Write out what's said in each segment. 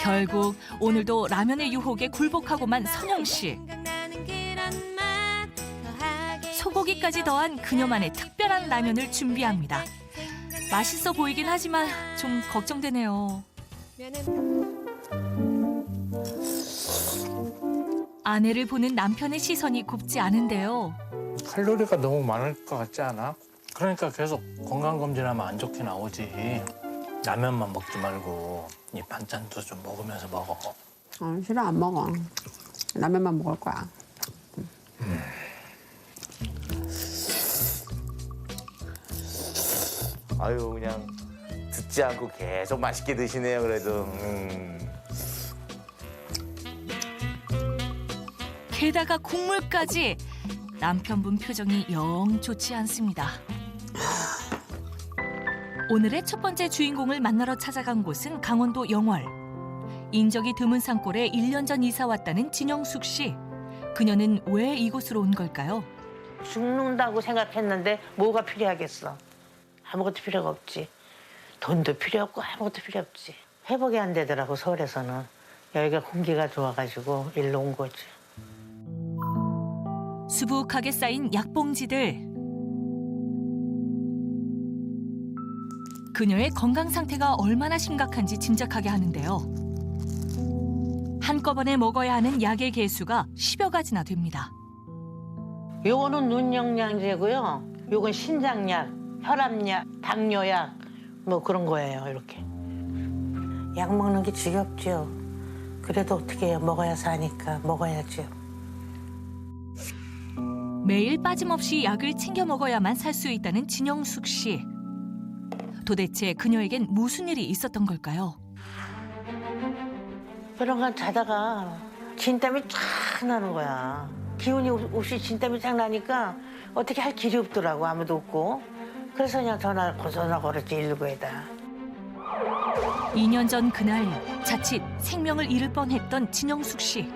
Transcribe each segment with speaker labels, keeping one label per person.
Speaker 1: 결국 오늘도 라면의 유혹에 굴복하고만 선영 씨. 소고기까지 더한 그녀만의 특별한 라면을 준비합니다. 맛있어 보이긴 하지만 좀 걱정되네요. 아내를 보는 남편의 시선이 곱지 않은데요.
Speaker 2: 칼로리가 너무 많을 것 같지 않아? 그러니까 계속 건강검진하면 안 좋게 나오지. 라면만 먹지 말고 이 반찬도 좀 먹으면서 먹어.
Speaker 3: 싫어, 안 먹어. 라면만 먹을 거야.
Speaker 4: 아유, 그냥 듣지 않고 계속 맛있게 드시네요, 그래도.
Speaker 1: 게다가 국물까지. 남편분 표정이 영 좋지 않습니다. 오늘의 첫 번째 주인공을 만나러 찾아간 곳은 강원도 영월. 인적이 드문 산골에 1년 전 이사 왔다는 진영숙 씨. 그녀는 왜 이곳으로 온 걸까요?
Speaker 5: 죽는다고 생각했는데 뭐가 필요하겠어. 아무것도 필요가 없지. 돈도 필요 없고 아무것도 필요 없지. 회복이 안 되더라고, 서울에서는. 여기가 공기가 좋아가지고 일로 온 거지.
Speaker 1: 수북하게 쌓인 약봉지들. 그녀의 건강 상태가 얼마나 심각한지 짐작하게 하는데요. 한꺼번에 먹어야 하는 약의 개수가 10여 가지나 됩니다.
Speaker 5: 요거는 눈영양제고요. 요건 신장약, 혈압약, 당뇨약 뭐 그런 거예요, 이렇게. 약 먹는 게 지겹죠. 그래도 어떻게 해요. 먹어야 사니까 먹어야죠.
Speaker 1: 매일 빠짐없이 약을 챙겨 먹어야만 살 수 있다는 진영숙 씨. 도대체 그녀에겐 무슨 일이 있었던 걸까요?
Speaker 5: 그런 건 자다가 진땀이 쫙 나는 거야. 기운이 없이 진땀이 쫙 나니까 어떻게 할 길이 없더라고, 아무도 없고. 그래서 그냥 전화 걸었지, 119에다.
Speaker 1: 2년 전 그날 자칫 생명을 잃을 뻔했던 진영숙 씨.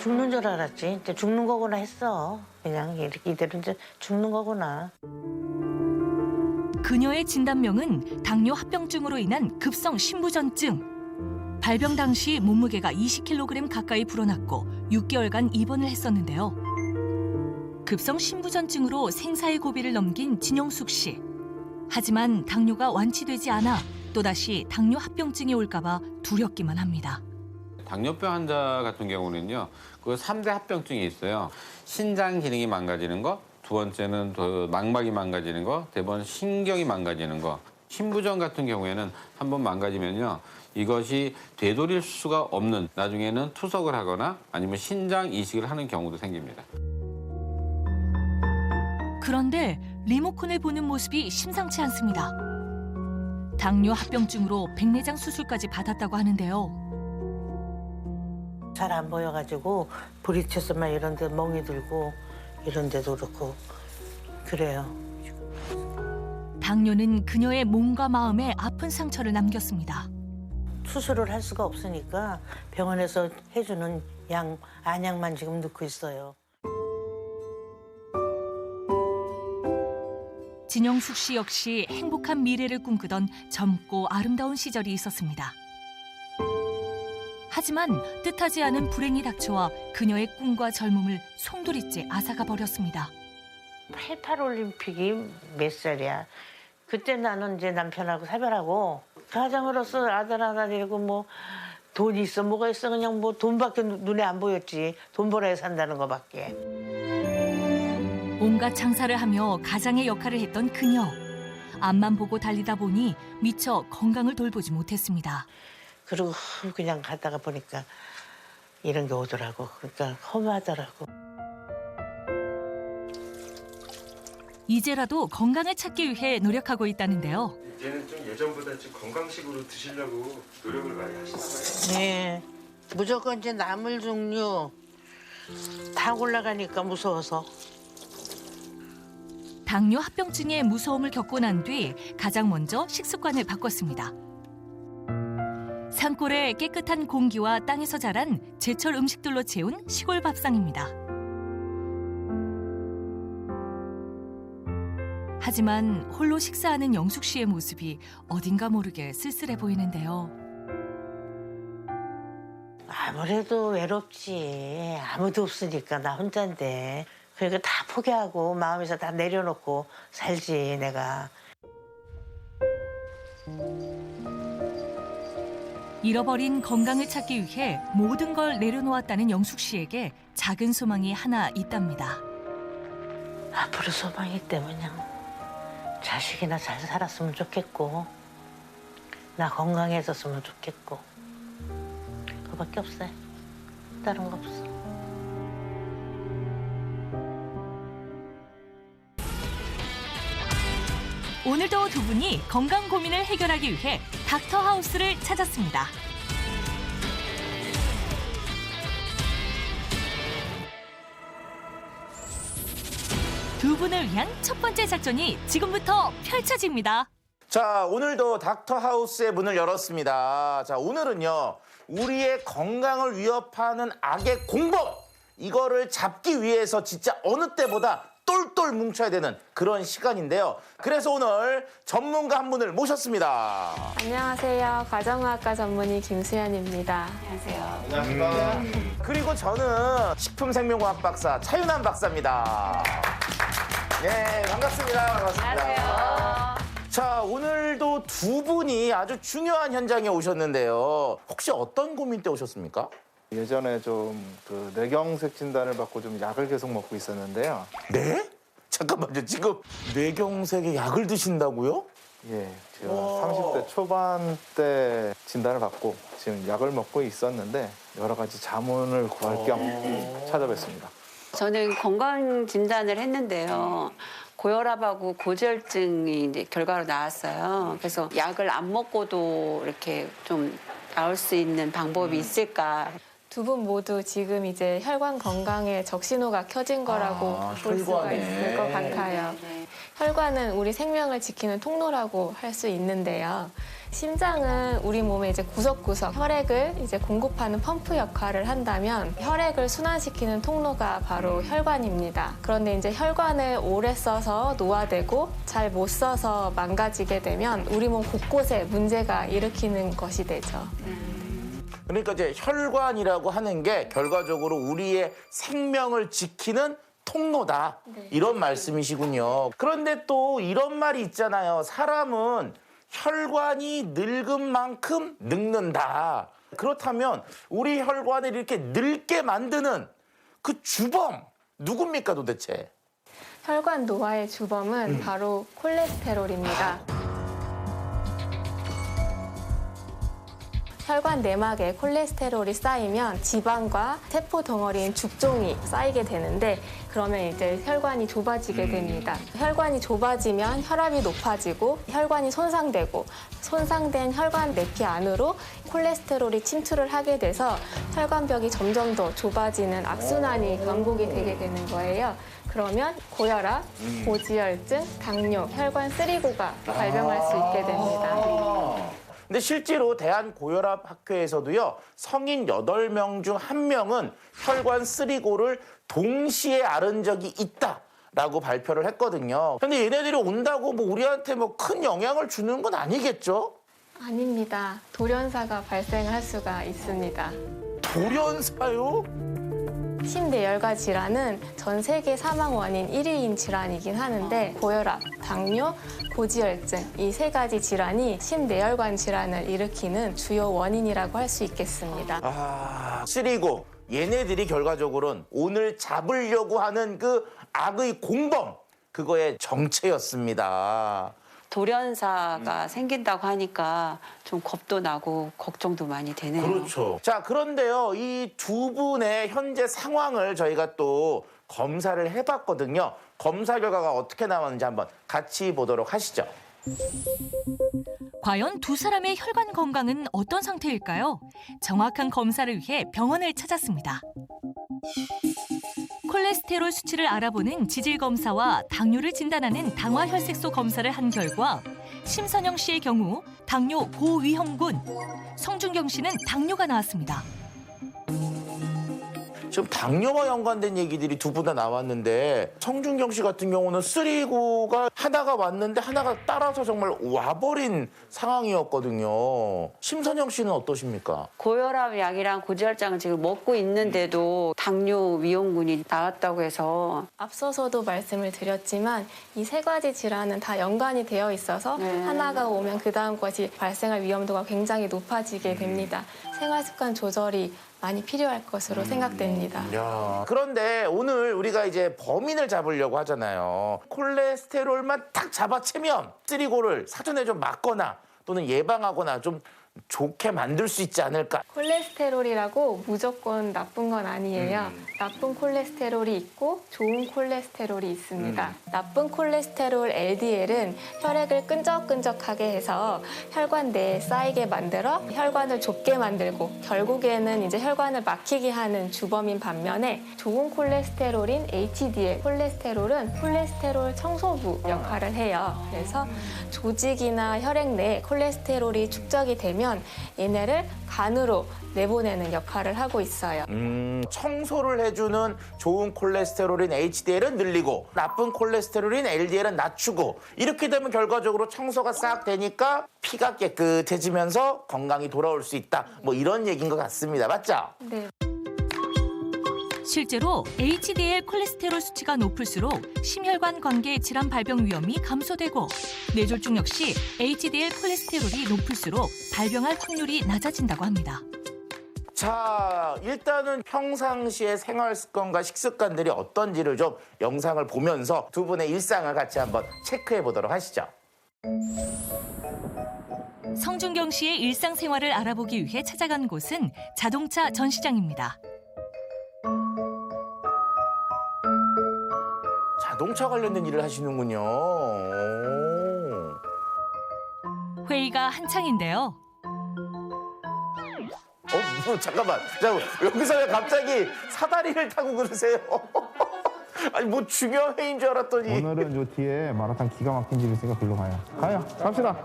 Speaker 5: 죽는 줄 알았지. 이제 죽는 거구나 했어. 그냥 이렇게 이대로 이제 죽는 거구나.
Speaker 1: 그녀의 진단명은 당뇨 합병증으로 인한 급성 심부전증. 발병 당시 몸무게가 20kg 가까이 불어났고 6개월간 입원을 했었는데요. 급성 심부전증으로 생사의 고비를 넘긴 진영숙 씨. 하지만 당뇨가 완치되지 않아 또다시 당뇨 합병증이 올까 봐 두렵기만 합니다.
Speaker 6: 당뇨병 환자 같은 경우는요, 그 3대 합병증이 있어요. 신장 기능이 망가지는 거, 두 번째는 망막이 망가지는 거, 세 번째는 신경이 망가지는 거. 심부전 같은 경우에는 한번 망가지면요, 이것이 되돌릴 수가 없는, 나중에는 투석을 하거나 아니면 신장 이식을 하는 경우도 생깁니다.
Speaker 1: 그런데 리모컨을 보는 모습이 심상치 않습니다. 당뇨 합병증으로 백내장 수술까지 받았다고 하는데요.
Speaker 5: 잘 안 보여가지고 브리체스만 이런 데 멍이 들고 이런 데도 그렇고 그래요.
Speaker 1: 당뇨는 그녀의 몸과 마음에 아픈 상처를 남겼습니다.
Speaker 5: 수술을 할 수가 없으니까 병원에서 해주는 안약만 지금 넣고 있어요.
Speaker 1: 진영숙 씨 역시 행복한 미래를 꿈꾸던 젊고 아름다운 시절이 있었습니다. 하지만 뜻하지 않은 불행이 닥쳐와 그녀의 꿈과 젊음을 송두리째 앗아가 버렸습니다.
Speaker 5: 88 올림픽이 몇 살이야? 그때 나는 이제 남편하고 사별하고 가장으로서 아들 하나 데리고 뭐 돈이 있어 뭐가 있어 그냥 뭐 돈밖에 눈에 안 보였지. 돈 벌어야 산다는 거밖에.
Speaker 1: 온갖 장사를 하며 가장의 역할을 했던 그녀. 앞만 보고 달리다 보니 미처 건강을 돌보지 못했습니다.
Speaker 5: 그리고 그냥 가다가 보니까 이런 게 오더라고. 그러니까 허무하더라고.
Speaker 1: 이제라도 건강을 찾기 위해 노력하고 있다는데요.
Speaker 7: 이제는 좀 예전보다 좀 건강식으로 드시려고 노력을 많이 하시나 봐요.
Speaker 5: 네. 무조건 이제 나물 종류 다 올라가니까 무서워서.
Speaker 1: 당뇨 합병증의 무서움을 겪고 난 뒤 가장 먼저 식습관을 바꿨습니다. 산골의 깨끗한 공기와 땅에서 자란 제철 음식들로 채운 시골 밥상입니다. 하지만 홀로 식사하는 영숙 씨의 모습이 어딘가 모르게 쓸쓸해 보이는데요.
Speaker 5: 아무래도 외롭지. 아무도 없으니까 나 혼자인데. 그러니까 다 포기하고 마음에서 다 내려놓고 살지 내가.
Speaker 1: 잃어버린 건강을 찾기 위해 모든 걸 내려놓았다는 영숙 씨에게 작은 소망이 하나 있답니다.
Speaker 5: 앞으로 소망이 있다면 그냥 자식이나 잘 살았으면 좋겠고 나 건강해졌으면 좋겠고 그거밖에 없어요. 다른 거 없어.
Speaker 1: 오늘도 두 분이 건강 고민을 해결하기 위해 닥터하우스를 찾았습니다. 두 분을 위한 첫 번째 작전이 지금부터 펼쳐집니다.
Speaker 4: 자, 오늘도 닥터하우스의 문을 열었습니다. 자, 오늘은요, 우리의 건강을 위협하는 악의 공범! 이거를 잡기 위해서 진짜 어느 때보다 똘똘 뭉쳐야 되는 그런 시간인데요. 그래서 오늘 전문가 한 분을 모셨습니다.
Speaker 8: 안녕하세요. 가정의학과 전문의 김수연입니다. 안녕하세요.
Speaker 4: 그리고 저는 식품생명과학 박사 차윤환 박사입니다. 네, 반갑습니다. 반갑습니다.
Speaker 8: 안녕하세요.
Speaker 4: 자, 오늘도 두 분이 아주 중요한 현장에 오셨는데요. 혹시 어떤 고민 때 오셨습니까?
Speaker 9: 예전에 좀 그 뇌경색 진단을 받고 좀 약을 계속 먹고 있었는데요.
Speaker 4: 네? 잠깐만요. 지금 뇌경색에 약을 드신다고요?
Speaker 9: 예, 제가
Speaker 4: 와.
Speaker 9: 30대 초반 때 진단을 받고 지금 약을 먹고 있었는데 여러 가지 자문을 구할 겸 찾아뵙습니다.
Speaker 10: 저는 건강 진단을 했는데요. 고혈압하고 고지혈증이 이제 결과로 나왔어요. 그래서 약을 안 먹고도 이렇게 좀 나올 수 있는 방법이 있을까?
Speaker 8: 두 분 모두 지금 이제 혈관 건강에 적신호가 켜진 거라고 볼 수가
Speaker 4: 혈관에.
Speaker 8: 있을 것 같아요. 혈관은 우리 생명을 지키는 통로라고 할 수 있는데요. 심장은 우리 몸의 이제 구석구석 혈액을 이제 공급하는 펌프 역할을 한다면 혈액을 순환시키는 통로가 바로 혈관입니다. 그런데 이제 혈관을 오래 써서 노화되고 잘 못 써서 망가지게 되면 우리 몸 곳곳에 문제가 일으키는 것이 되죠.
Speaker 4: 그러니까 이제 혈관이라고 하는 게 결과적으로 우리의 생명을 지키는 통로다. 이런 말씀이시군요. 그런데 또 이런 말이 있잖아요. 사람은 혈관이 늙은 만큼 늙는다. 그렇다면 우리 혈관을 이렇게 늙게 만드는 그 주범 누굽니까 도대체?
Speaker 8: 혈관 노화의 주범은 바로 콜레스테롤입니다. 혈관 내막에 콜레스테롤이 쌓이면 지방과 세포 덩어리인 죽종이 쌓이게 되는데 그러면 이제 혈관이 좁아지게 됩니다. 혈관이 좁아지면 혈압이 높아지고 혈관이 손상되고 손상된 혈관 내피 안으로 콜레스테롤이 침투를 하게 돼서 혈관벽이 점점 더 좁아지는 악순환이 반복이 되게 되는 거예요. 그러면 고혈압, 고지혈증, 당뇨, 혈관 쓰리고가 발병할 수 있게 됩니다.
Speaker 4: 근데 실제로 대한고혈압학회에서도요, 성인 8명 중 1명은 혈관 쓰리고를 동시에 앓은 적이 있다라고 발표를 했거든요. 근데 얘네들이 온다고 뭐 우리한테 뭐 큰 영향을 주는 건 아니겠죠?
Speaker 8: 아닙니다. 돌연사가 발생할 수가 있습니다.
Speaker 4: 돌연사요?
Speaker 8: 심내열과 질환은 전 세계 사망 원인 1위인 질환이긴 하는데 고혈압, 당뇨, 고지혈증 이 세 가지 질환이 심내열관 질환을 일으키는 주요 원인이라고 할 수 있겠습니다.
Speaker 4: 쓰리고 얘네들이 결과적으로는 오늘 잡으려고 하는 그 악의 공범 그거의 정체였습니다.
Speaker 10: 돌연사가 생긴다고 하니까 좀 겁도 나고 걱정도 많이 되네요.
Speaker 4: 그렇죠. 자, 그런데요, 이 두 분의 현재 상황을 저희가 또 검사를 해봤거든요. 검사 결과가 어떻게 나왔는지 한번 같이 보도록 하시죠.
Speaker 1: 과연 두 사람의 혈관 건강은 어떤 상태일까요? 정확한 검사를 위해 병원을 찾았습니다. 콜레스테롤 수치를 알아보는 지질검사와 당뇨를 진단하는 당화혈색소 검사를 한 결과 심선영 씨의 경우 당뇨 고위험군, 성준경 씨는 당뇨가 나왔습니다.
Speaker 4: 지금 당뇨와 연관된 얘기들이 두 분 다 나왔는데 성준경 씨 같은 경우는 쓰리고가 하나가 왔는데 하나가 따라서 정말 와버린 상황이었거든요. 심선영 씨는 어떠십니까?
Speaker 10: 고혈압 약이랑 고지혈장을 지금 먹고 있는데도 당뇨 위험군이 나왔다고 해서
Speaker 8: 앞서서도 말씀을 드렸지만 이 세 가지 질환은 다 연관이 되어 있어서 하나가 오면 그 다음 것이 발생할 위험도가 굉장히 높아지게 됩니다. 생활습관 조절이 많이 필요할 것으로 생각됩니다.
Speaker 4: 야. 그런데 오늘 우리가 이제 범인을 잡으려고 하잖아요. 콜레스테롤만 딱 잡아채면 쓰리고를 사전에 좀 막거나 또는 예방하거나 좀 좋게 만들 수 있지 않을까.
Speaker 8: 콜레스테롤이라고 무조건 나쁜 건 아니에요. 나쁜 콜레스테롤이 있고 좋은 콜레스테롤이 있습니다. 나쁜 콜레스테롤 LDL은 혈액을 끈적끈적하게 해서 혈관 내에 쌓이게 만들어 혈관을 좁게 만들고 결국에는 이제 혈관을 막히게 하는 주범인 반면에 좋은 콜레스테롤인 HDL 콜레스테롤은 콜레스테롤 청소부 역할을 해요. 그래서 조직이나 혈액 내에 콜레스테롤이 축적이 되면 얘네를 간으로 내보내는 역할을 하고 있어요.
Speaker 4: 청소를 해주는 좋은 콜레스테롤인 HDL은 늘리고 나쁜 콜레스테롤인 LDL은 낮추고 이렇게 되면 결과적으로 청소가 싹 되니까 피가 깨끗해지면서 건강이 돌아올 수 있다. 뭐 이런 얘기인 것 같습니다. 맞죠?
Speaker 8: 네.
Speaker 1: 실제로 HDL 콜레스테롤 수치가 높을수록 심혈관 관계 질환 발병 위험이 감소되고 뇌졸중 역시 HDL 콜레스테롤이 높을수록 발병할 확률이 낮아진다고 합니다.
Speaker 4: 자, 일단은 평상시의 생활 습관과 식습관들이 어떤지를 좀 영상을 보면서 두 분의 일상을 같이 한번 체크해 보도록 하시죠.
Speaker 1: 성준경 씨의 일상생활을 알아보기 위해 찾아간 곳은 자동차 전시장입니다.
Speaker 4: 자동차 관련된 일을 하시는군요. 오.
Speaker 1: 회의가 한창인데요.
Speaker 4: 잠깐만. 여기서 왜 갑자기 사다리를 타고 그러세요? 아니, 뭐 중요한 회의인 줄 알았더니.
Speaker 9: 오늘은 요 뒤에 마라탕 기가 막힌 집이 있으니까 글로 가요. 가요. 갑시다.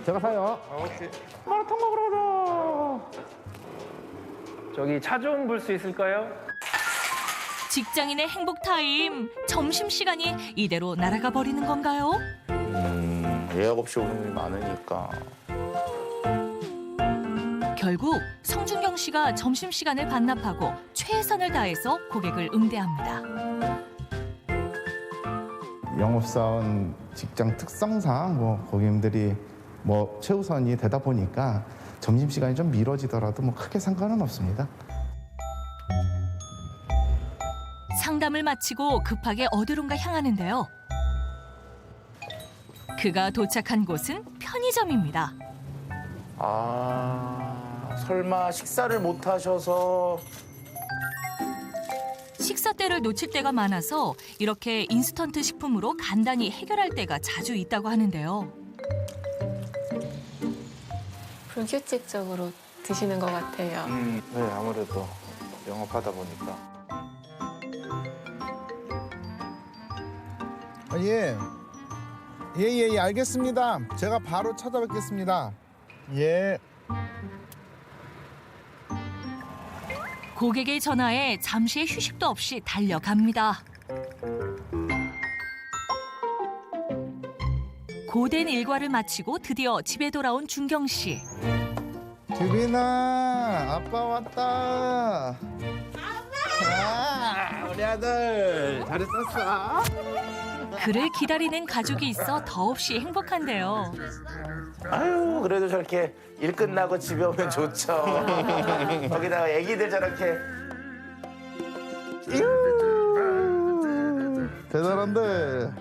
Speaker 9: 제가 사요. 마라탕 먹으러 가자.
Speaker 11: 저기 차 좀 볼 수 있을까요?
Speaker 1: 직장인의 행복 타임. 점심시간이 이대로 날아가 버리는 건가요?
Speaker 4: 예약 없이 오는 분이 많으니까.
Speaker 1: 결국 성준경 씨가 점심시간을 반납하고 최선을 다해서 고객을 응대합니다.
Speaker 9: 영업사원 직장 특성상 뭐 고객님들이 뭐 최우선이 되다 보니까 점심시간이 좀 미뤄지더라도 뭐 크게 상관은 없습니다.
Speaker 1: 상담을 마치고 급하게 어디론가 향하는데요. 그가 도착한 곳은 편의점입니다.
Speaker 4: 설마 식사를 못 하셔서.
Speaker 1: 식사 때를 놓칠 때가 많아서 이렇게 인스턴트 식품으로 간단히 해결할 때가 자주 있다고 하는데요.
Speaker 8: 불규칙적으로 드시는 것 같아요.
Speaker 9: 네, 아무래도 영업하다 보니까.
Speaker 12: 예, 알겠습니다. 제가 바로 찾아뵙겠습니다. 예.
Speaker 1: 고객의 전화에 잠시의 휴식도 없이 달려갑니다. 고된 일과를 마치고 드디어 집에 돌아온 준경 씨.
Speaker 12: 규빈아, 아빠 왔다. 아빠! 우리 아들 잘 있었어?
Speaker 1: 그를 기다리는 가족이 있어 더없이 행복한데요.
Speaker 4: 아유, 그래도 저렇게 일 끝나고 집에 오면 좋죠. 거기다가 애기들 저렇게.
Speaker 12: 대단한데.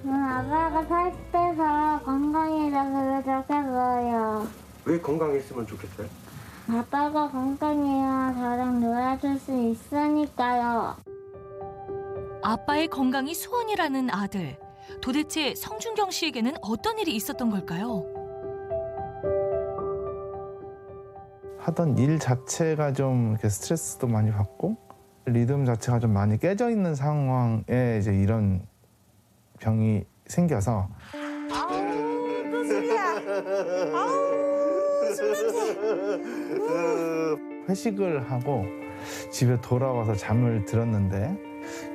Speaker 13: 아빠가 살 빼서 건강해져서 좋겠어요.
Speaker 7: 왜 건강했으면 좋겠어요?
Speaker 13: 아빠가 건강해야 저랑 놀아줄 수 있으니까요.
Speaker 1: 아빠의 건강이 소원이라는 아들. 도대체 성준경 씨에게는 어떤 일이 있었던 걸까요?
Speaker 9: 하던 일 자체가 좀 이렇게 스트레스도 많이 받고 리듬 자체가 좀 많이 깨져 있는 상황에 이제 이런 병이 생겨서
Speaker 14: 술이야. 아우, 술 냄새.
Speaker 9: 회식을 하고 집에 돌아와서 잠을 들었는데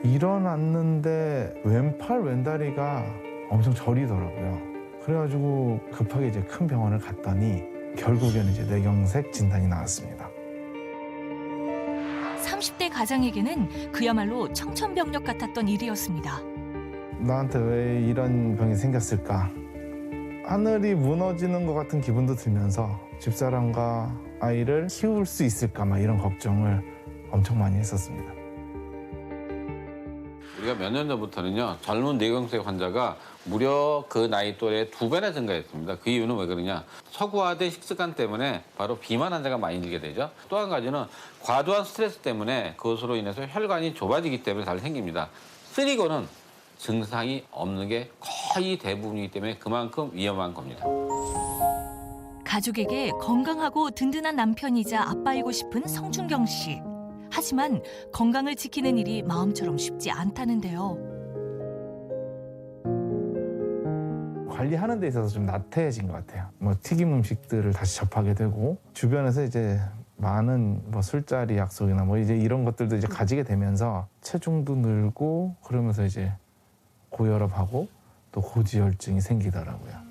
Speaker 9: 일어났는데 왼팔 왼다리가 엄청 저리더라고요. 그래가지고 급하게 이제 큰 병원을 갔더니 결국에는 이제 뇌경색 진단이 나왔습니다.
Speaker 1: 30대 가장에게는 그야말로 청천벽력 같았던 일이었습니다.
Speaker 9: 나한테 왜 이런 병이 생겼을까? 하늘이 무너지는 것 같은 기분도 들면서 집사람과 아이를 키울 수 있을까 막 이런 걱정을 엄청 많이 했었습니다.
Speaker 6: 우리가 몇 년 전부터는요, 젊은 뇌경색 환자가 무려 그 나이 또래 2배나 증가했습니다. 그 이유는 왜 그러냐? 서구화된 식습관 때문에 바로 비만 환자가 많이 늘게 되죠. 또 한 가지는 과도한 스트레스 때문에 그것으로 인해서 혈관이 좁아지기 때문에 잘 생깁니다. 쓰리고는 증상이 없는 게 거의 대부분이기 때문에 그만큼 위험한 겁니다.
Speaker 1: 가족에게 건강하고 든든한 남편이자 아빠이고 싶은 성준경 씨. 하지만 건강을 지키는 일이 마음처럼 쉽지 않다는데요.
Speaker 9: 관리하는 데 있어서 좀 나태해진 것 같아요. 뭐 튀김 음식들을 다시 접하게 되고 주변에서 이제 많은 뭐 술자리 약속이나 뭐 이제 이런 것들도 이제 가지게 되면서 체중도 늘고 그러면서 이제 고혈압하고 또 고지혈증이 생기더라고요.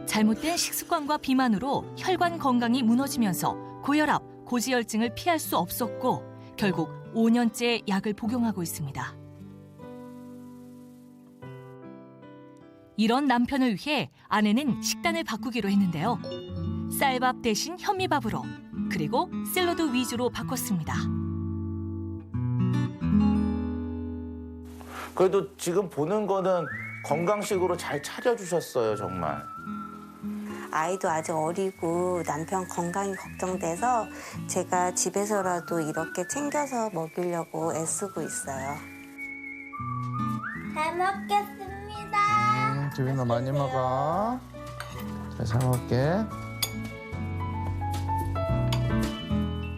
Speaker 1: 잘못된 식습관과 비만으로 혈관 건강이 무너지면서 고혈압, 고지혈증을 피할 수 없었고 결국 5년째 약을 복용하고 있습니다. 이런 남편을 위해 아내는 식단을 바꾸기로 했는데요. 쌀밥 대신 현미밥으로 그리고 샐러드 위주로 바꿨습니다.
Speaker 4: 그래도 지금 보는 거는 건강식으로 잘 차려주셨어요, 정말.
Speaker 14: 아이도 아직 어리고 남편 건강이 걱정돼서 제가 집에서라도 이렇게 챙겨서 먹이려고 애쓰고 있어요.
Speaker 13: 잘 먹겠습니다.
Speaker 9: 지민아 많이 먹어. 잘 먹을게.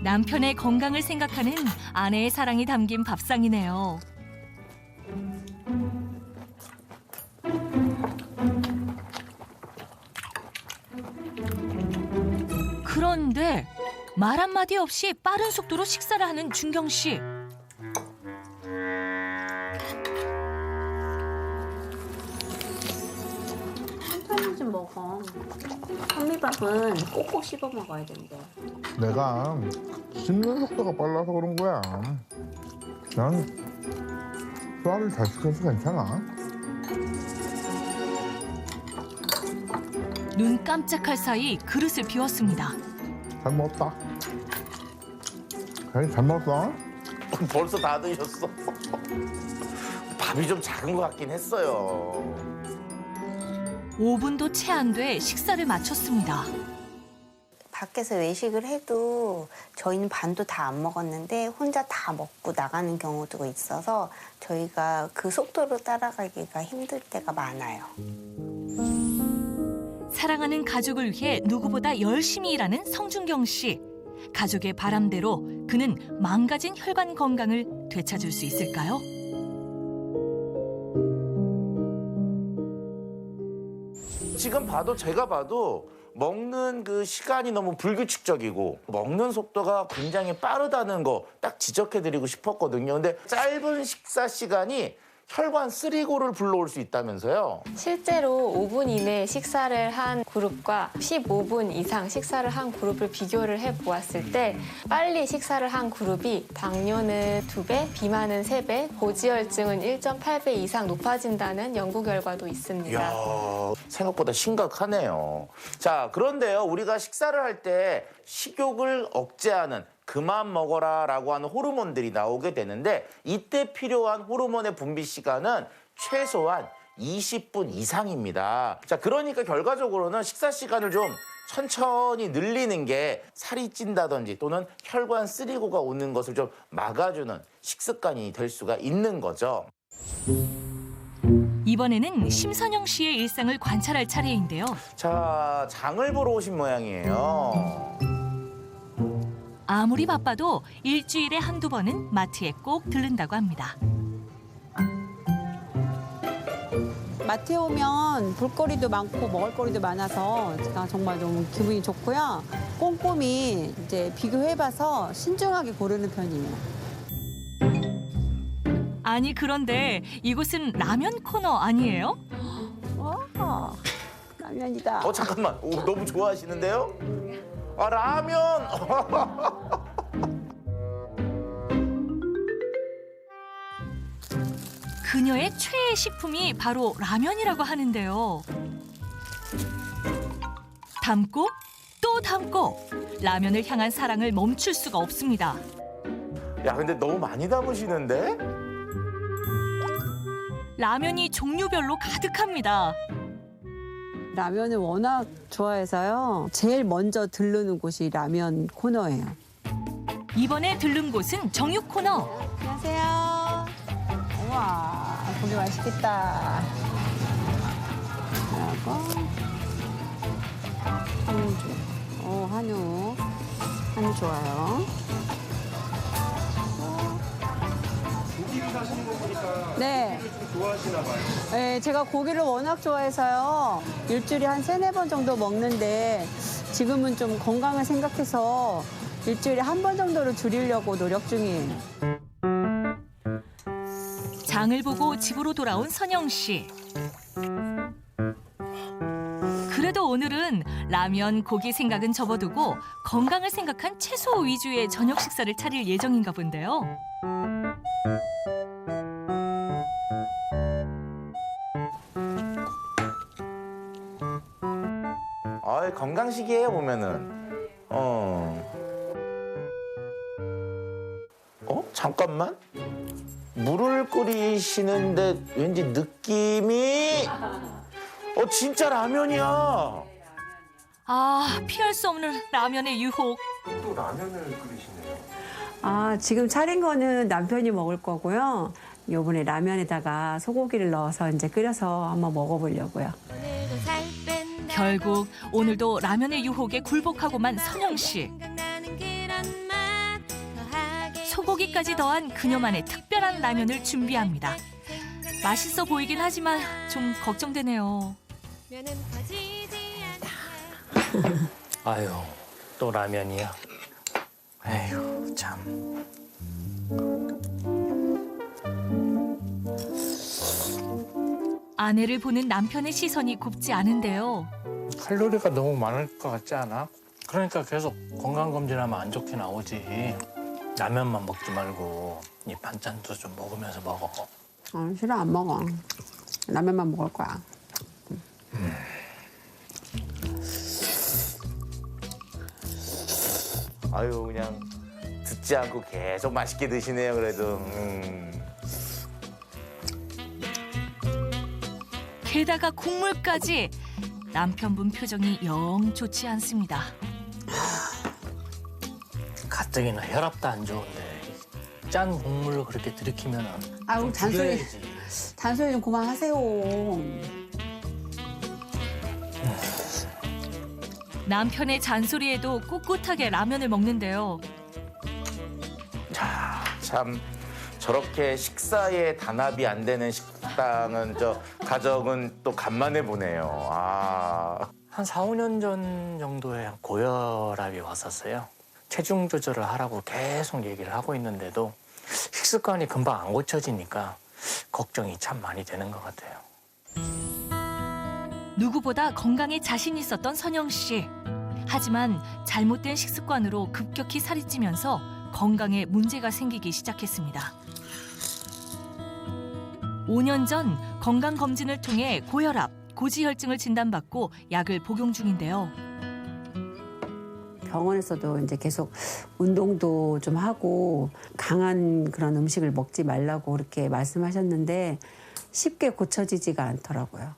Speaker 1: 남편의 건강을 생각하는 아내의 사랑이 담긴 밥상이네요. 그런데 말 한마디 없이 빠른 속도로 식사를 하는 준경 씨.
Speaker 3: 천천히 좀 먹어. 현미밥은 꼭꼭 씹어 먹어야 된대.
Speaker 12: 내가 씹는 속도가 빨라서 그런 거야. 난 쌀을 잘 시켜서 괜찮아.
Speaker 1: 눈 깜짝할 사이 그릇을 비웠습니다.
Speaker 12: 잘 먹었다. 잘 먹었어.
Speaker 4: 벌써 다 드셨어. 밥이 좀 작은 것 같긴 했어요.
Speaker 1: 5분도 채 안 돼 식사를 마쳤습니다.
Speaker 14: 밖에서 외식을 해도 저희는 반도 다 안 먹었는데 혼자 다 먹고 나가는 경우도 있어서 저희가 그 속도로 따라가기가 힘들 때가 많아요.
Speaker 1: 사랑하는 가족을 위해 누구보다 열심히 일하는 성준경 씨. 가족의 바람대로 그는 망가진 혈관 건강을 되찾을 수 있을까요?
Speaker 4: 지금 봐도 제가 봐도 먹는 그 시간이 너무 불규칙적이고 먹는 속도가 굉장히 빠르다는 거 딱 지적해드리고 싶었거든요. 근데 짧은 식사 시간이 혈관 쓰리고를 불러올 수 있다면서요?
Speaker 8: 실제로 5분 이내 식사를 한 그룹과 15분 이상 식사를 한 그룹을 비교를 해보았을 때 빨리 식사를 한 그룹이 당뇨는 2배, 비만은 3배, 고지혈증은 1.8배 이상 높아진다는 연구 결과도 있습니다.
Speaker 4: 이야, 생각보다 심각하네요. 자, 그런데요, 우리가 식사를 할 때 식욕을 억제하는 그만 먹어라라고 하는 호르몬들이 나오게 되는데 이때 필요한 호르몬의 분비 시간은 최소한 20분 이상입니다. 자, 그러니까 결과적으로는 식사 시간을 좀 천천히 늘리는 게 살이 찐다든지 또는 혈관 쓰리고가 오는 것을 좀 막아주는 식습관이 될 수가 있는 거죠.
Speaker 1: 이번에는 심선영 씨의 일상을 관찰할 차례인데요.
Speaker 4: 자, 장을 보러 오신 모양이에요.
Speaker 1: 아무리 바빠도 일주일에 한두 번은 마트에 꼭 들른다고 합니다.
Speaker 15: 마트에 오면 볼거리도 많고 먹을거리도 많아서 제가 정말 너무 기분이 좋고요. 꼼꼼히 이제 비교해봐서 신중하게 고르는 편이에요.
Speaker 1: 아니 그런데 이곳은 라면 코너 아니에요?
Speaker 15: 와, 라면이다.
Speaker 4: 잠깐만. 오, 너무 좋아하시는데요? 아, 라면!
Speaker 1: 그녀의 최애 식품이 바로 라면이라고 하는데요. 담고 또 담고 라면을 향한 사랑을 멈출 수가 없습니다.
Speaker 4: 야, 근데 너무 많이 담으시는데?
Speaker 1: 라면이 종류별로 가득합니다.
Speaker 15: 라면을 워낙 좋아해서요. 제일 먼저 들르는 곳이 라면 코너예요.
Speaker 1: 이번에 들른 곳은 정육 코너.
Speaker 15: 안녕하세요. 우와, 고기 맛있겠다. 그리고 한우. 한우 좋아요.
Speaker 7: 고기를 사시는 거 보니까
Speaker 15: 네.
Speaker 7: 고기를 좀 좋아하시나 봐요.
Speaker 15: 네, 제가 고기를 워낙 좋아해서요. 일주일에 한 3-4번 정도 먹는데 지금은 좀 건강을 생각해서 일주일에 1번 정도로 줄이려고 노력 중이에요.
Speaker 1: 장을 보고 집으로 돌아온 선영 씨. 그래도 오늘은 라면, 고기 생각은 접어두고 건강을 생각한 채소 위주의 저녁 식사를 차릴 예정인가 본데요.
Speaker 4: 건강식이에요, 보면은. 잠깐만. 물을 끓이시는데 왠지 느낌이 진짜 라면이야.
Speaker 1: 아, 피할 수 없는 라면의 유혹.
Speaker 7: 또 라면을 끓이시네요.
Speaker 15: 아, 지금 차린 거는 남편이 먹을 거고요. 요번에 라면에다가 소고기를 넣어서 이제 끓여서 한번 먹어보려고요.
Speaker 1: 결국 오늘도 라면의 유혹에 굴복하고만 선영 씨. 소고기까지 더한 그녀만의 특별한 라면을 준비합니다. 맛있어 보이긴 하지만 좀 걱정되네요.
Speaker 2: 아유, 또 라면이야. 아유, 참.
Speaker 1: 아내를 보는 남편의 시선이 곱지 않은데요.
Speaker 2: 칼로리가 너무 많을 것 같지 않아? 그러니까 계속 건강검진하면 안 좋게 나오지. 라면만 먹지 말고 이 반찬도 좀 먹으면서 먹어.
Speaker 15: 싫어, 안 먹어. 라면만 먹을 거야.
Speaker 4: 아유, 그냥 듣지 않고 계속 맛있게 드시네요, 그래도.
Speaker 1: 게다가 국물까지. 남편분 표정이 영 좋지 않습니다.
Speaker 2: 가뜩이나 혈압도 안 좋은데 짠 국물로 그렇게 들이키면
Speaker 15: 아유, 잔소리 좀 그만하세요.
Speaker 1: 남편의 잔소리에도 꿋꿋하게 라면을 먹는데요.
Speaker 4: 자, 참 저렇게 식사에 단합이 안 되는 식당은 가족은 또 간만에 보네요.
Speaker 2: 한 4-5년 전 정도에 고혈압이 왔었어요. 체중 조절을 하라고 계속 얘기를 하고 있는데도 식습관이 금방 안 고쳐지니까 걱정이 참 많이 되는 것 같아요.
Speaker 1: 누구보다 건강에 자신 있었던 선영 씨. 하지만 잘못된 식습관으로 급격히 살이 찌면서 건강에 문제가 생기기 시작했습니다. 5년 전 건강검진을 통해 고혈압, 고지혈증을 진단받고 약을 복용 중인데요.
Speaker 15: 병원에서도 이제 계속 운동도 좀 하고 강한 그런 음식을 먹지 말라고 그렇게 말씀하셨는데 쉽게 고쳐지지가 않더라고요.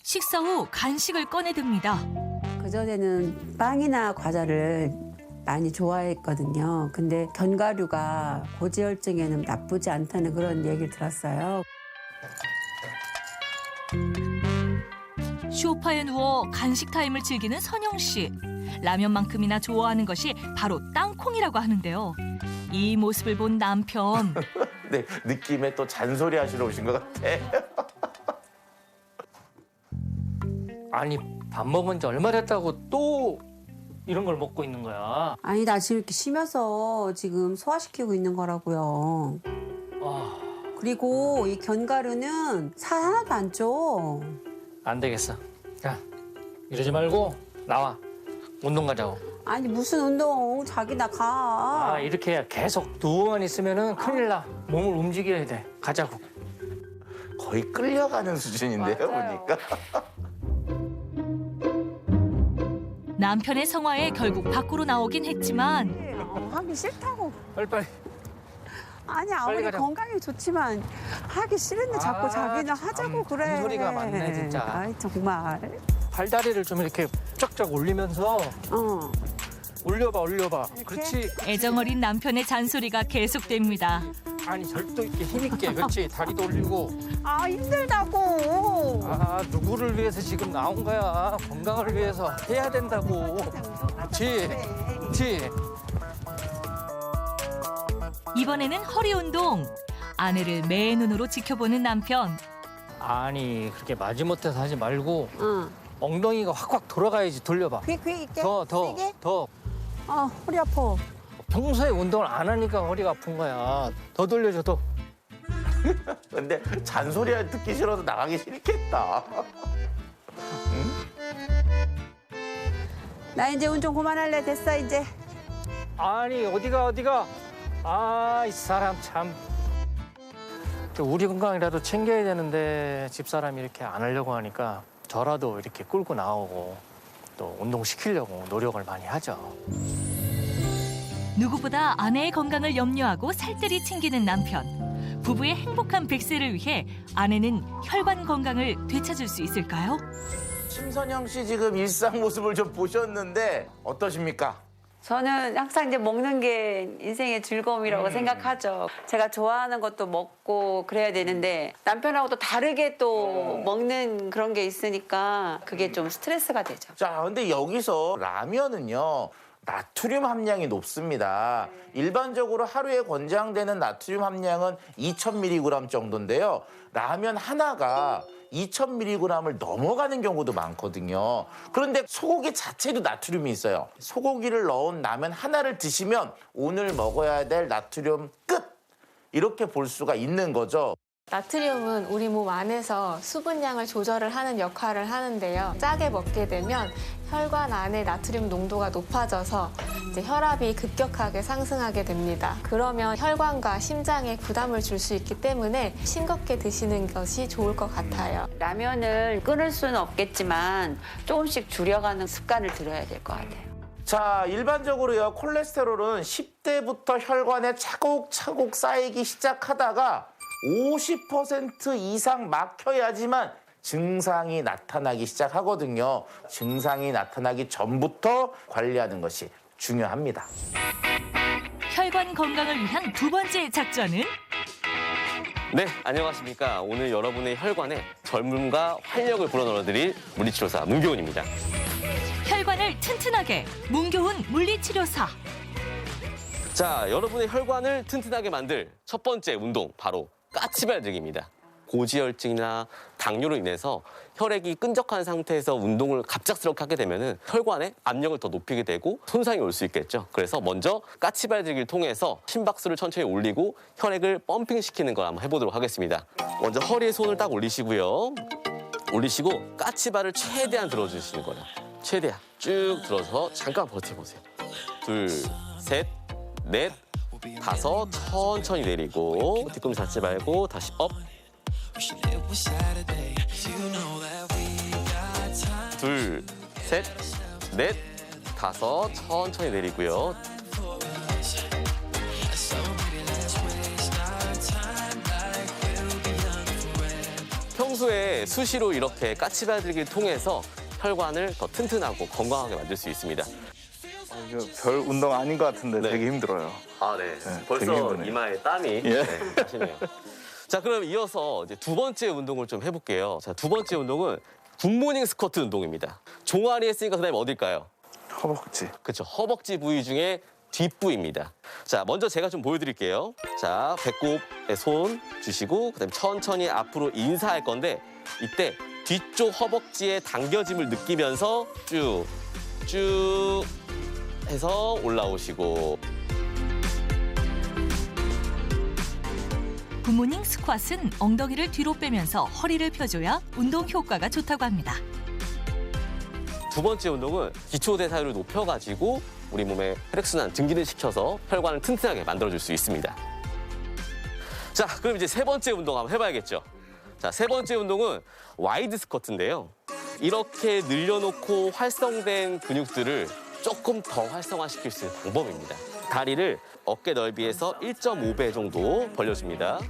Speaker 1: 식사 후 간식을 꺼내듭니다.
Speaker 15: 그전에는 빵이나 과자를 많이 좋아했거든요. 근데 견과류가 고지혈증에는 나쁘지 않다는 그런 얘기를 들었어요.
Speaker 1: 소파에 누워 간식 타임을 즐기는 선영 씨. 라면만큼이나 좋아하는 것이 바로 땅콩이라고 하는데요. 이 모습을 본 남편.
Speaker 4: 네, 느낌에 또 잔소리 하시러 오신 것 같아.
Speaker 2: 아니 밥 먹은 지 얼마 됐다고 또 이런 걸 먹고 있는 거야.
Speaker 15: 아니 나 지금 이렇게 쉬면서 지금 소화시키고 있는 거라고요. 그리고 이 견과류는 살 하나도 안 쪄.
Speaker 2: 안 되겠어. 야 이러지 말고 나와. 운동 가자고.
Speaker 15: 아니 무슨 운동 자기 나 가.
Speaker 2: 아 이렇게 계속 누워만 있으면은 큰일 나. 몸을 움직여야 돼. 가자고.
Speaker 4: 거의 끌려가는 수준인데요,
Speaker 15: 맞아요.
Speaker 4: 보니까.
Speaker 1: 남편의 성화에 결국 밖으로 나오긴 했지만
Speaker 15: 하기 싫다고.
Speaker 2: 빨리.
Speaker 15: 아니 아무리
Speaker 2: 가자.
Speaker 15: 건강에 좋지만 하기 싫은데 자꾸
Speaker 2: 아,
Speaker 15: 자기는
Speaker 2: 참,
Speaker 15: 하자고 그래.
Speaker 2: 잔소리가 많네, 진짜.
Speaker 15: 아이 정말.
Speaker 2: 발다리를 좀 이렇게 쫙쫙 올리면서 올려봐. 그렇지.
Speaker 1: 애정어린 남편의 잔소리가 계속됩니다.
Speaker 2: 아니 절도 있게 힘있게. 그렇지. 다리도 올리고.
Speaker 15: 아 힘들다고.
Speaker 2: 아 누구를 위해서 지금 나온 거야. 건강을 위해서 해야 된다고. 그렇지.
Speaker 1: 이번에는 허리 운동. 아내를 매 눈으로 지켜보는 남편.
Speaker 2: 아니 그렇게 마지못해서 하지 말고
Speaker 15: 응.
Speaker 2: 엉덩이가 확확 돌아가야지. 돌려봐.
Speaker 15: 귀 있게.
Speaker 2: 더.
Speaker 15: 아 허리 아파.
Speaker 2: 평소에 운동을 안 하니까 허리가 아픈 거야. 더 돌려줘 더.
Speaker 4: 근데 잔소리 듣기 싫어서 나가기 싫겠다.
Speaker 15: 나 이제 운동 그만할래. 됐어 이제.
Speaker 2: 아니 어디가. 아 이 사람 참. 또 우리 건강이라도 챙겨야 되는데 집사람이 이렇게 안 하려고 하니까 저라도 이렇게 끌고 나오고 또 운동시키려고 노력을 많이 하죠.
Speaker 1: 누구보다 아내의 건강을 염려하고 살뜰히 챙기는 남편. 부부의 행복한 100세를 위해 아내는 혈관 건강을 되찾을 수 있을까요?
Speaker 4: 심선영 씨 지금 일상 모습을 좀 보셨는데 어떠십니까?
Speaker 10: 저는 항상 이제 먹는 게 인생의 즐거움이라고 생각하죠. 제가 좋아하는 것도 먹고 그래야 되는데 남편하고 또 다르게 또 먹는 그런 게 있으니까 그게 좀 스트레스가 되죠.
Speaker 4: 자, 근데 여기서 라면은요. 나트륨 함량이 높습니다. 일반적으로 하루에 권장되는 나트륨 함량은 2000mg 정도인데요. 라면 하나가 2000mg을 넘어가는 경우도 많거든요. 그런데 소고기 자체도 나트륨이 있어요. 소고기를 넣은 라면 하나를 드시면 오늘 먹어야 될 나트륨 끝! 이렇게 볼 수가 있는 거죠.
Speaker 8: 나트륨은 우리 몸 안에서 수분량을 조절을 하는 역할을 하는데요. 짜게 먹게 되면 혈관 안에 나트륨 농도가 높아져서 이제 혈압이 급격하게 상승하게 됩니다. 그러면 혈관과 심장에 부담을 줄 수 있기 때문에 싱겁게 드시는 것이 좋을 것 같아요.
Speaker 10: 라면을 끊을 수는 없겠지만 조금씩 줄여가는 습관을 들여야 될 것 같아요.
Speaker 4: 자, 일반적으로요. 콜레스테롤은 10대부터 혈관에 차곡차곡 쌓이기 시작하다가 50% 이상 막혀야지만 증상이 나타나기 시작하거든요. 증상이 나타나기 전부터 관리하는 것이 중요합니다.
Speaker 1: 혈관 건강을 위한 두 번째 작전은
Speaker 16: 네, 안녕하십니까. 오늘 여러분의 혈관에 젊음과 활력을 불어넣어드릴 물리치료사 문교훈입니다.
Speaker 1: 혈관을 튼튼하게 문교훈 물리치료사.
Speaker 16: 자, 여러분의 혈관을 튼튼하게 만들 첫 번째 운동, 바로 까치발들기입니다. 고지혈증이나 당뇨로 인해서 혈액이 끈적한 상태에서 운동을 갑작스럽게 하게 되면 혈관에 압력을 더 높이게 되고 손상이 올 수 있겠죠. 그래서 먼저 까치발들기를 통해서 심박수를 천천히 올리고 혈액을 펌핑시키는 걸 한번 해보도록 하겠습니다. 먼저 허리에 손을 딱 올리시고요. 올리시고 까치발을 최대한 들어주시는 거예요. 최대한 쭉 들어서 잠깐 버텨보세요. 둘, 셋, 넷, 다섯, 천천히 내리고 뒤꿈치 닿지 말고 다시 업. 둘, 셋, 넷, 다섯, 천천히 내리고요. 평소에 수시로 이렇게 까치발들기를 통해서 혈관을 더 튼튼하고 건강하게 만들 수 있습니다.
Speaker 17: 이거 별 운동 아닌 것 같은데
Speaker 16: 네.
Speaker 17: 되게 힘들어요.
Speaker 16: 아, 네.
Speaker 17: 되게
Speaker 16: 벌써
Speaker 17: 힘드네요.
Speaker 16: 이마에 땀이
Speaker 17: 예.
Speaker 16: 나시네요. 자, 그럼 이어서 이제 두 번째 운동을 좀 해볼게요. 자, 두 번째 운동은 굿모닝 스쿼트 운동입니다. 종아리 했으니까 그다음에 어딜까요?
Speaker 17: 허벅지.
Speaker 16: 그렇죠. 허벅지 부위 중에 뒷부입니다. 자, 먼저 제가 좀 보여드릴게요. 자, 배꼽에 손 주시고 그다음에 천천히 앞으로 인사할 건데 이때 뒤쪽 허벅지의 당겨짐을 느끼면서 쭉 해서 올라오시고
Speaker 1: 굿모닝 스쿼트는 엉덩이를 뒤로 빼면서 허리를 펴줘야 운동 효과가 좋다고 합니다.
Speaker 16: 두 번째 운동은 기초대사율을 높여가지고 우리 몸의 혈액순환 증진을 시켜서 혈관을 튼튼하게 만들어줄 수 있습니다. 자, 그럼 이제 세 번째 운동 한번 해봐야겠죠. 자, 세 번째 운동은 와이드 스쿼트인데요. 이렇게 늘려놓고 활성된 근육들을 조금 더 활성화시킬 수 있는 방법입니다. 다리를 어깨 넓이에서 1.5배 정도 벌려줍니다.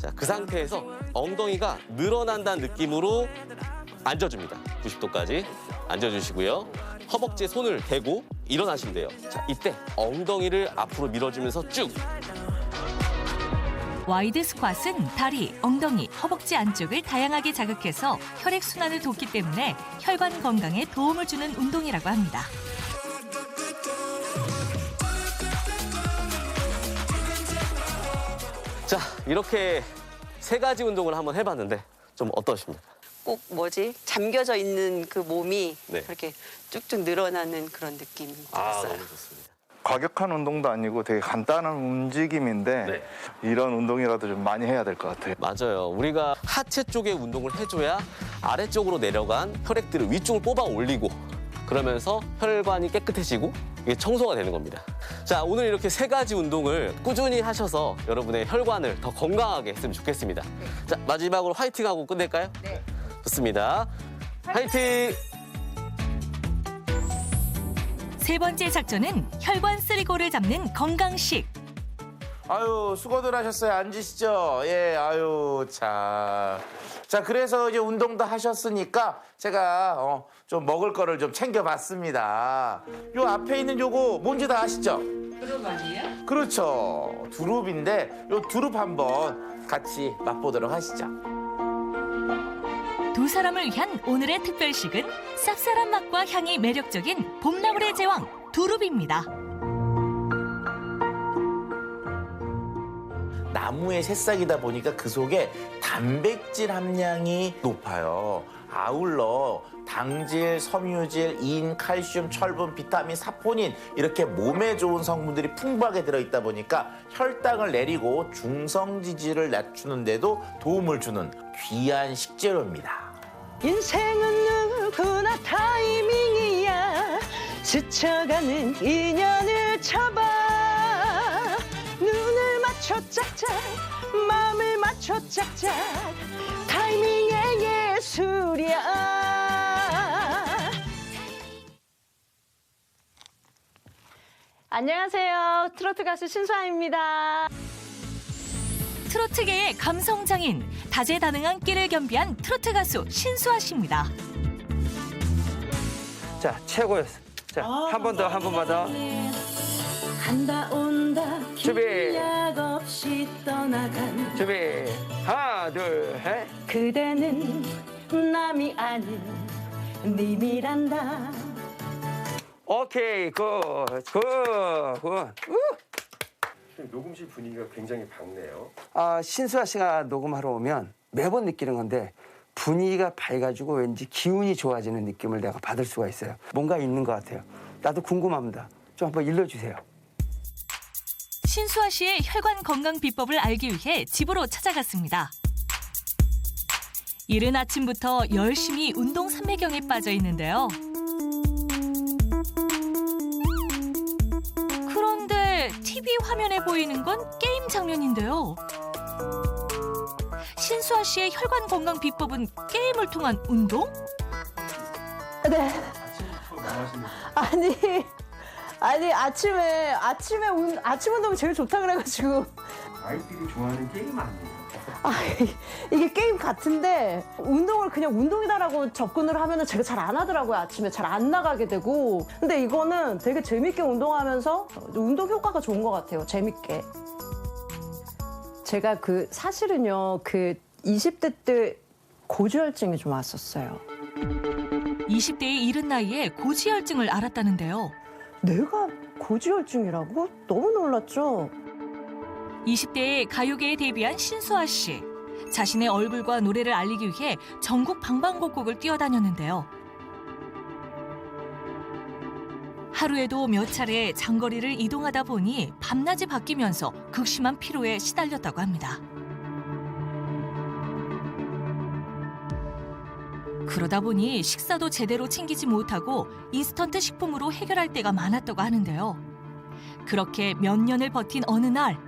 Speaker 16: 자, 그 상태에서 엉덩이가 늘어난다는 느낌으로 앉아줍니다. 90도까지 앉아주시고요. 허벅지에 손을 대고 일어나시면 돼요. 자, 이때 엉덩이를 앞으로 밀어주면서 쭉.
Speaker 1: 와이드 스쿼트는 다리, 엉덩이, 허벅지 안쪽을 다양하게 자극해서 혈액순환을 돕기 때문에 혈관 건강에 도움을 주는 운동이라고 합니다.
Speaker 16: 자, 이렇게 세 가지 운동을 한번 해봤는데 좀 어떠십니까?
Speaker 10: 꼭 잠겨져 있는 그 몸이
Speaker 16: 네.
Speaker 10: 그렇게 쭉쭉 늘어나는 그런 느낌이 들었어요.
Speaker 16: 너무 좋습니다.
Speaker 17: 과격한 운동도 아니고 되게 간단한 움직임인데 이런 운동이라도 좀 많이 해야 될 것 같아요.
Speaker 16: 맞아요. 우리가 하체 쪽에 운동을 해줘야 아래쪽으로 내려간 혈액들을 위쪽으로 뽑아 올리고 그러면서 혈관이 깨끗해지고 이게 청소가 되는 겁니다. 자, 오늘 이렇게 세 가지 운동을 꾸준히 하셔서 여러분의 혈관을 더 건강하게 했으면 좋겠습니다. 자, 마지막으로 화이팅하고 끝낼까요? 네. 좋습니다. 화이팅!
Speaker 1: 세 번째 작전은 혈관 쓰리고를 잡는 건강식.
Speaker 4: 아유, 수고들 하셨어요. 앉으시죠. 예, 아유, 자, 그래서 이제 운동도 하셨으니까 제가 좀 먹을 거를 좀 챙겨봤습니다. 요 앞에 있는 요거 뭔지 다 아시죠? 두릅 아니에요? 그렇죠. 두릅인데 요 두릅 한번 같이 맛보도록 하시죠.
Speaker 1: 두 사람을 위한 오늘의 특별식은 쌉쌀한 맛과 향이 매력적인 봄나물의 제왕 두릅입니다.
Speaker 4: 나무의 새싹이다 보니까 그 속에 단백질 함량이 높아요. 아울러 당질, 섬유질, 인, 칼슘, 철분, 비타민, 사포닌 이렇게 몸에 좋은 성분들이 풍부하게 들어있다 보니까 혈당을 내리고 중성지질을 낮추는 데도 도움을 주는 귀한 식재료입니다.
Speaker 5: 인생은 누구나 타이밍이야. 스쳐가는 인연을 잡아 눈을 맞춰 짝짝 마음을 맞춰 짝짝 타이밍의 예술이야. 안녕하세요. 트로트 가수 신수아입니다.
Speaker 1: 트로트계의 감성장인, 다재다능한 끼를 겸비한 트로트 가수 신수아 씨입니다.
Speaker 11: 자, 최고였어. 자, 한 번 더, 한 번만 더.
Speaker 5: 간다 온다
Speaker 11: 준비.
Speaker 5: 약 없이 떠나간
Speaker 11: 준비. 하나, 둘, 셋.
Speaker 5: 그대는 남이 아닌 님이란다.
Speaker 11: 오케이, 굿.
Speaker 7: 녹음실 분위기가 굉장히 밝네요.
Speaker 11: 신수아 씨가 녹음하러 오면 매번 느끼는 건데 분위기가 밝아지고 왠지 기운이 좋아지는 느낌을 내가 받을 수가 있어요. 뭔가 있는 것 같아요. 나도 궁금합니다. 좀 한번 일러주세요.
Speaker 1: 신수아 씨의 혈관 건강 비법을 알기 위해 집으로 찾아갔습니다. 이른 아침부터 열심히 운동 삼매경에 빠져 있는데요. 그런데 TV 화면에 보이는 건 게임 장면인데요. 신수아 씨의 혈관 건강 비법은 게임을 통한 운동?
Speaker 15: 네. 아니 아침에 아침 운동이 제일 좋다 그래가지고.
Speaker 7: 아이들이 좋아하는 게임 아니에요?
Speaker 15: 이게 게임 같은데 운동을 그냥 운동이다라고 접근을 하면은 제가 잘 안 하더라고요. 아침에 잘 안 나가게 되고. 근데 이거는 되게 재밌게 운동하면서 운동 효과가 좋은 것 같아요. 재밌게. 제가 사실은요 20대 때 고지혈증이 좀 왔었어요.
Speaker 1: 20대의 이른 나이에 고지혈증을 앓았다는데요.
Speaker 15: 내가 고지혈증이라고? 너무 놀랐죠.
Speaker 1: 20대에 가요계에 데뷔한 신수아 씨. 자신의 얼굴과 노래를 알리기 위해 전국 방방곡곡을 뛰어다녔는데요. 하루에도 몇 차례 장거리를 이동하다 보니 밤낮이 바뀌면서 극심한 피로에 시달렸다고 합니다. 그러다 보니 식사도 제대로 챙기지 못하고 인스턴트 식품으로 해결할 때가 많았다고 하는데요. 그렇게 몇 년을 버틴 어느 날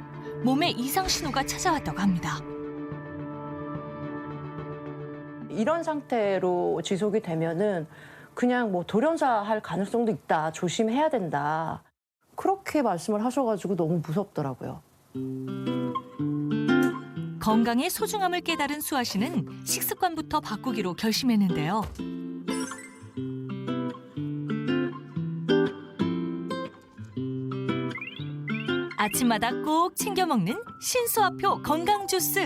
Speaker 1: 몸에 이상 신호가 찾아왔다고 합니다.
Speaker 15: 이런 상태로 지속이 되면은 그냥 뭐 돌연사할 가능성도 있다. 조심해야 된다. 그렇게 말씀을 하셔가지고 너무 무섭더라고요.
Speaker 1: 건강의 소중함을 깨달은 수아 씨는 식습관부터 바꾸기로 결심했는데요. 아침마다 꼭 챙겨 먹는 신수아표 건강 주스.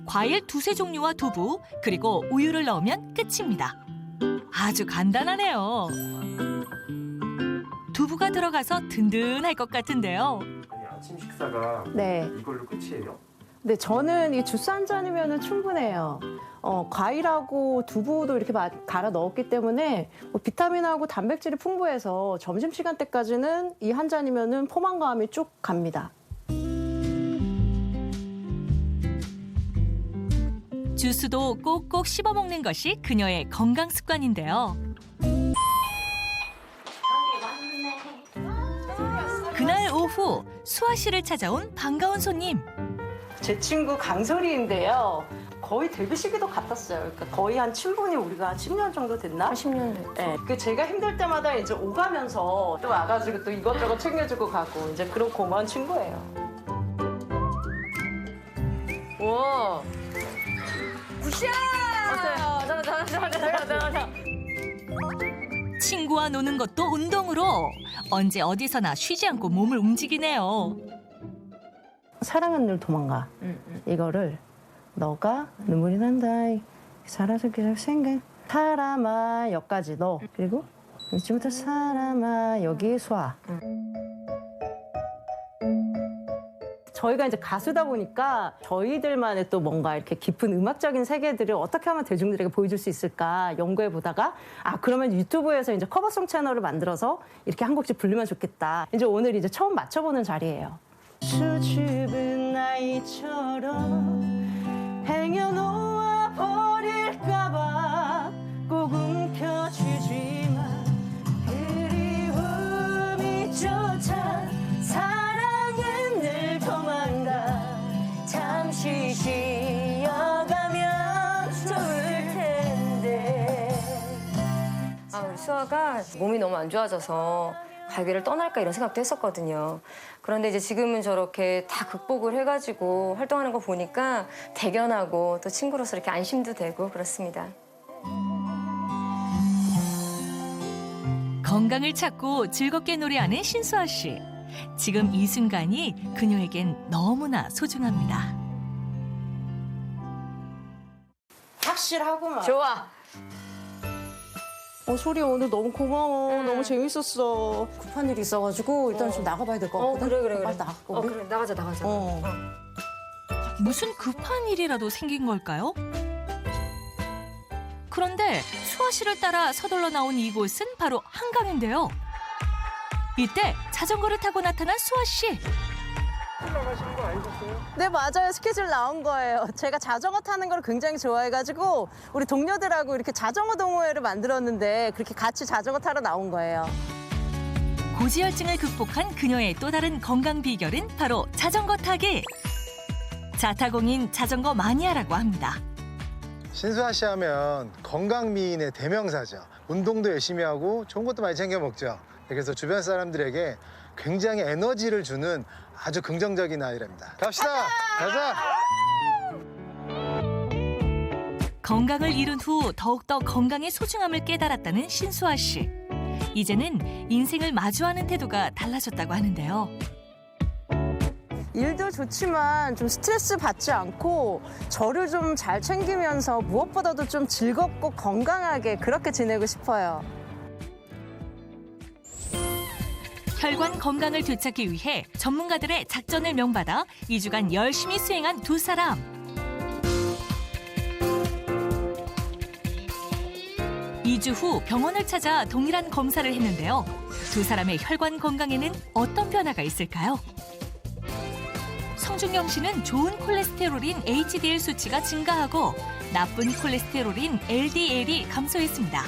Speaker 1: 과일 2세 종류와 두부, 그리고 우유를 넣으면 끝입니다. 아주 간단하네요. 두부가 들어가서 든든할 것 같은데요.
Speaker 7: 아니, 아침 식사가
Speaker 15: 네.
Speaker 7: 이걸로 끝이에요?
Speaker 15: 네, 저는 이 주스 한 잔이면 충분해요. 과일하고 두부도 이렇게 갈아 넣었기 때문에 뭐 비타민하고 단백질이 풍부해서 점심시간 때까지는 이 한 잔이면 포만감이 쭉 갑니다.
Speaker 1: 주스도 꼭꼭 씹어 먹는 것이 그녀의 건강 습관인데요. 그날 오후 수아 씨를 찾아온 반가운 손님.
Speaker 15: 제 친구 강설이인데요. 거의 데뷔 시기도 같았어요. 그러니까 거의 한 친분이 우리가 10년 정도 됐나?
Speaker 8: 10년 됐죠.
Speaker 15: 네. 그 제가 힘들 때마다 이제 오가면서 또 와가지고 또 이것저것 챙겨주고 가고 이제 그런 고마운 친구예요. 와.
Speaker 8: 굿샷!
Speaker 1: 친구와 노는 것도 운동으로 언제 어디서나 쉬지 않고 몸을 움직이네요.
Speaker 15: 사랑은 늘 도망가. 이거를 너가 눈물이 난다. 살아서 계속 생각. 사람아 여기까지 너. 그리고 이쯤부터 사람아 여기 수아. 저희가 이제 가수다 보니까 저희들만의 또 뭔가 이렇게 깊은 음악적인 세계들을 어떻게 하면 대중들에게 보여줄 수 있을까 연구해 보다가 그러면 유튜브에서 이제 커버송 채널을 만들어서 이렇게 한 곡씩 부르면 좋겠다. 이제 오늘 이제 처음 맞춰보는 자리예요. 수줍은 나이처럼 행여놓아 버릴까봐 꼭 움켜쥐지만 그리움이 쫓아 사랑은 늘 도망가 잠시 쉬어가면 좋을 텐데.
Speaker 18: 우리 수아가 몸이 너무 안 좋아져서 가게를 떠날까 이런 생각도 했었거든요. 그런데 이제 지금은 저렇게 다 극복을 해가지고 활동하는 거 보니까 대견하고 또 친구로서 이렇게 안심도 되고 그렇습니다.
Speaker 1: 건강을 찾고 즐겁게 노래하는 신수아 씨. 지금 이 순간이 그녀에겐 너무나 소중합니다.
Speaker 15: 확실하구만.
Speaker 18: 좋아.
Speaker 15: 소리 오늘 너무 고마워. 너무 재밌었어. 급한 일이 있어가지고 일단 좀 나가봐야 될 것 같거든.
Speaker 18: 그래.
Speaker 15: 빨리 나가.
Speaker 18: 그래, 나가자.
Speaker 1: 무슨 급한 일이라도 생긴 걸까요? 그런데 수아 씨를 따라 서둘러 나온 이곳은 바로 한강인데요. 이때 자전거를 타고 나타난 수아 씨.
Speaker 7: 나가시는 거 아니셨어요?
Speaker 15: 네, 맞아요. 스케줄 나온 거예요. 제가 자전거 타는 걸 굉장히 좋아해가지고 우리 동료들하고 이렇게 자전거 동호회를 만들었는데 그렇게 같이 자전거 타러 나온 거예요.
Speaker 1: 고지혈증을 극복한 그녀의 또 다른 건강 비결은 바로 자전거 타기. 자타공인 자전거 마니아라고 합니다.
Speaker 12: 신수아 씨 하면 건강미인의 대명사죠. 운동도 열심히 하고 좋은 것도 많이 챙겨 먹죠. 그래서 주변 사람들에게 굉장히 에너지를 주는 아주 긍정적인 아이랍니다. 갑시다. 가자.
Speaker 1: 건강을 잃은 후 더욱더 건강의 소중함을 깨달았다는 신수아 씨. 이제는 인생을 마주하는 태도가 달라졌다고 하는데요.
Speaker 15: 일도 좋지만 좀 스트레스 받지 않고 저를 좀 잘 챙기면서 무엇보다도 좀 즐겁고 건강하게 그렇게 지내고 싶어요.
Speaker 1: 혈관 건강을 되찾기 위해 전문가들의 작전을 명받아 2주간 열심히 수행한 두 사람. 2주 후 병원을 찾아 동일한 검사를 했는데요. 두 사람의 혈관 건강에는 어떤 변화가 있을까요? 성준경 씨는 좋은 콜레스테롤인 HDL 수치가 증가하고 나쁜 콜레스테롤인 LDL이 감소했습니다.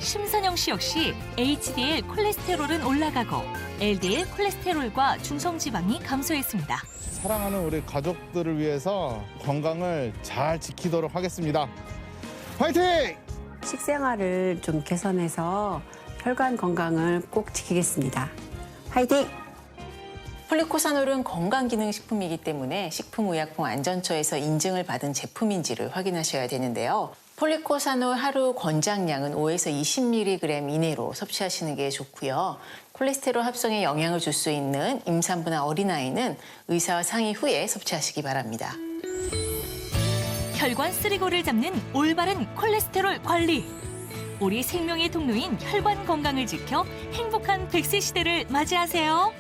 Speaker 1: 심선영 씨 역시 HDL 콜레스테롤은 올라가고 LDL 콜레스테롤과 중성지방이 감소했습니다.
Speaker 9: 사랑하는 우리 가족들을 위해서 건강을 잘 지키도록 하겠습니다. 화이팅!
Speaker 10: 식생활을 좀 개선해서 혈관 건강을 꼭 지키겠습니다. 화이팅!
Speaker 19: 폴리코사놀은 건강기능식품이기 때문에 식품의약품 안전처에서 인증을 받은 제품인지를 확인하셔야 되는데요. 폴리코사놀 하루 권장량은 5에서 20mg 이내로 섭취하시는 게 좋고요. 콜레스테롤 합성에 영향을 줄 수 있는 임산부나 어린아이는 의사와 상의 후에 섭취하시기 바랍니다.
Speaker 1: 혈관 쓰리고를 잡는 올바른 콜레스테롤 관리. 우리 생명의 통로인 혈관 건강을 지켜 행복한 100세 시대를 맞이하세요.